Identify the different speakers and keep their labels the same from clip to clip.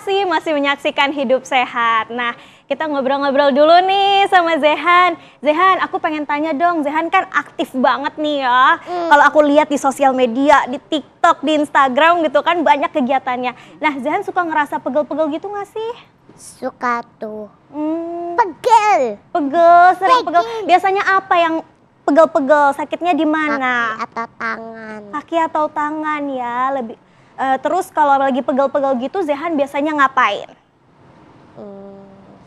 Speaker 1: kasih masih menyaksikan Hidup Sehat. Nah, kita ngobrol-ngobrol dulu nih sama Zehan. Zehan, aku pengen tanya dong, Zehan kan aktif banget nih ya. Kalau aku lihat di sosial media, di TikTok, di Instagram gitu kan banyak kegiatannya. Nah, Zehan suka ngerasa pegel-pegel gitu nggak sih?
Speaker 2: Suka tuh. Pegel.
Speaker 1: Pegel, sering pegel. Biasanya apa yang pegel-pegel? Sakitnya di mana?
Speaker 2: Kaki atau tangan.
Speaker 1: Kaki atau tangan ya, lebih. Terus kalau lagi pegel-pegel gitu, Zehan biasanya ngapain?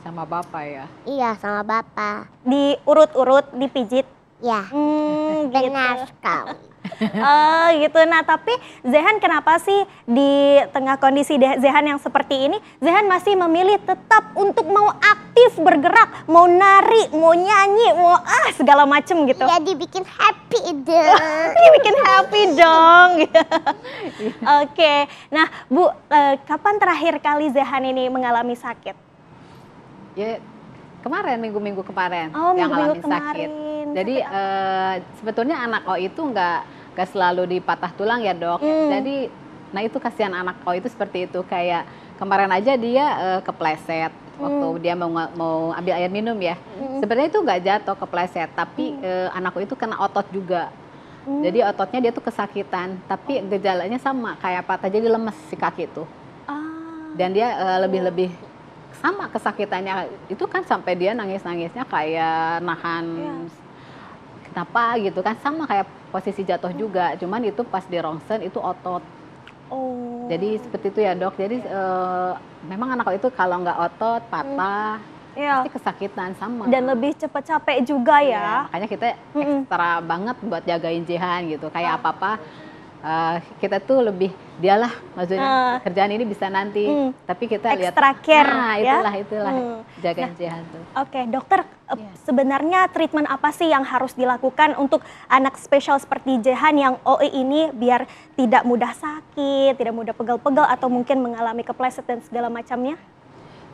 Speaker 3: Sama bapak ya?
Speaker 2: Iya, sama bapak.
Speaker 1: Diurut-urut, dipijit?
Speaker 2: Ya,
Speaker 1: Gitu.
Speaker 2: benar sekali.
Speaker 1: Oh gitu. Nah tapi Zehan kenapa sih di tengah kondisi Zehan yang seperti ini, Zehan masih memilih tetap untuk mau aktif bergerak, mau nari, mau nyanyi, mau segala macem gitu.
Speaker 2: Jadi bikin happy dong.
Speaker 1: Bikin happy dong. Oke. Nah Bu, kapan terakhir kali Zehan ini mengalami sakit?
Speaker 3: Ya kemarin, minggu-minggu kemarin
Speaker 1: minggu-minggu
Speaker 3: yang alami sakit.
Speaker 1: kemarin.
Speaker 3: Jadi sebetulnya anak O itu nggak selalu di patah tulang ya dok. Jadi, nah itu kasihan anak O itu seperti itu. Kayak kemarin aja dia kepleset waktu dia mau ambil air minum ya. Sebenarnya itu nggak jatuh, kepleset, tapi anak O itu kena otot juga. Jadi ototnya dia tuh kesakitan, tapi gejalanya sama kayak patah, jadi lemes si kaki itu. Dan dia lebih sama kesakitannya itu kan sampai dia nangis-nangisnya kayak nahan kenapa gitu kan, sama kayak posisi jatuh juga, cuman itu pas di rongsen itu otot. Jadi seperti itu ya dok. Jadi memang anak itu kalau nggak otot patah pasti kesakitan sama. Dan
Speaker 1: lebih cepat capek juga ya.
Speaker 3: Makanya kita ekstra banget buat jagain Zehan gitu, kayak apa-apa. Kita tuh lebih dialah maksudnya kerjaan ini bisa nanti, tapi kita lihat
Speaker 1: extra care
Speaker 3: itulah jagain Zehan tuh.
Speaker 1: Oke, dokter, sebenarnya treatment apa sih yang harus dilakukan untuk anak spesial seperti Zehan yang OI ini biar tidak mudah sakit, tidak mudah pegel-pegel atau mungkin mengalami kepleset dan segala macamnya?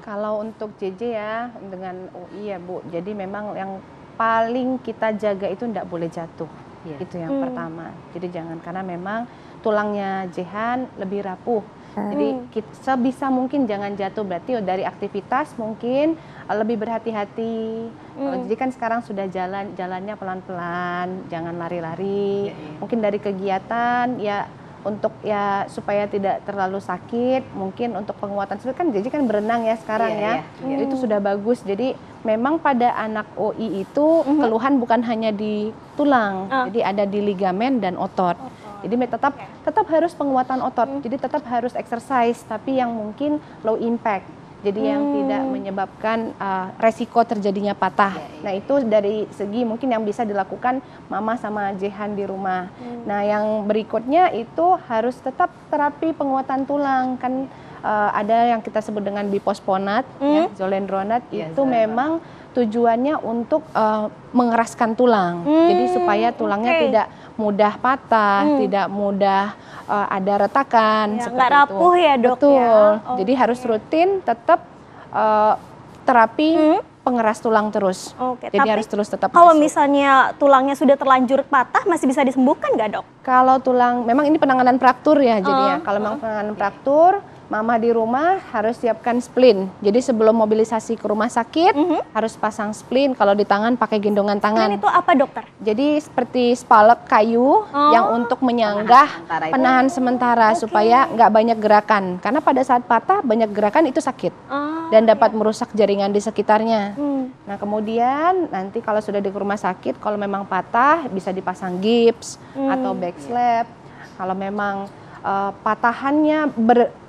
Speaker 4: Kalau untuk JJ ya dengan OI ya Bu, jadi memang yang paling kita jaga itu tidak boleh jatuh. Itu yang pertama. Jadi jangan, karena memang tulangnya Zehan lebih rapuh. Jadi sebisa mungkin jangan jatuh, berarti dari aktivitas mungkin lebih berhati-hati. Jadi kan sekarang sudah jalannya pelan-pelan, jangan lari-lari. Mungkin dari kegiatan ya untuk ya supaya tidak terlalu sakit, mungkin untuk penguatan seperti kan jadi kan berenang ya sekarang itu sudah bagus. Jadi memang pada anak OI itu keluhan bukan hanya di tulang, jadi ada di ligamen dan otot. Jadi tetap harus penguatan otot, jadi tetap harus exercise, tapi yang mungkin low impact. Jadi yang tidak menyebabkan resiko terjadinya patah. Nah itu dari segi mungkin yang bisa dilakukan mama sama Zehan di rumah. Nah yang berikutnya itu harus tetap terapi penguatan tulang. Kan ada yang kita sebut dengan biposponat, zolendronat, itu memang tujuannya untuk mengeraskan tulang. Jadi supaya tulangnya tidak mudah patah, tidak mudah ada retakan,
Speaker 1: nggak rapuh ya dok.
Speaker 4: Betul. Jadi harus rutin tetap terapi pengeras tulang terus. Jadi
Speaker 1: tapi
Speaker 4: harus terus tetap
Speaker 1: kalau
Speaker 4: masuk.
Speaker 1: misalnya tulangnya sudah terlanjur patah, masih bisa disembuhkan nggak dok?
Speaker 4: Kalau tulang, memang ini penanganan fraktur ya jadinya. Kalau memang penanganan fraktur, mama di rumah harus siapkan splint. Jadi sebelum mobilisasi ke rumah sakit harus pasang splint. Kalau di tangan pakai gendongan tangan.
Speaker 1: Splint itu apa dokter?
Speaker 4: Jadi seperti spalek kayu yang untuk menyanggah penahan sementara supaya nggak banyak gerakan. Karena pada saat patah banyak gerakan itu sakit dan dapat merusak jaringan di sekitarnya. Nah kemudian nanti kalau sudah di rumah sakit, kalau memang patah bisa dipasang gips atau back slap. Kalau memang patahannya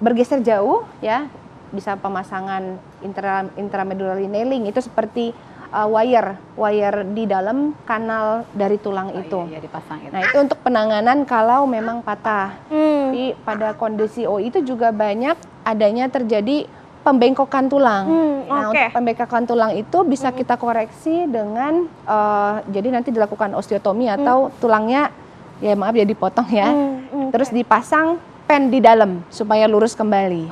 Speaker 4: bergeser jauh ya, bisa pemasangan intramedullary nailing, itu seperti wire di dalam kanal dari tulang itu.
Speaker 3: Dipasang itu.
Speaker 4: Nah itu untuk penanganan kalau memang patah. Tapi pada kondisi OI itu juga banyak adanya terjadi pembengkokan tulang. Nah untuk pembengkokan tulang itu bisa kita koreksi dengan jadi nanti dilakukan osteotomi atau tulangnya ya maaf ya dipotong ya, terus dipasang pen di dalam supaya lurus kembali.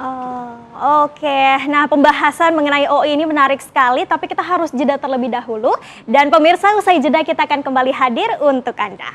Speaker 1: Oke, nah pembahasan mengenai OI ini menarik sekali, tapi kita harus jeda terlebih dahulu. Dan pemirsa, usai jeda kita akan kembali hadir untuk Anda.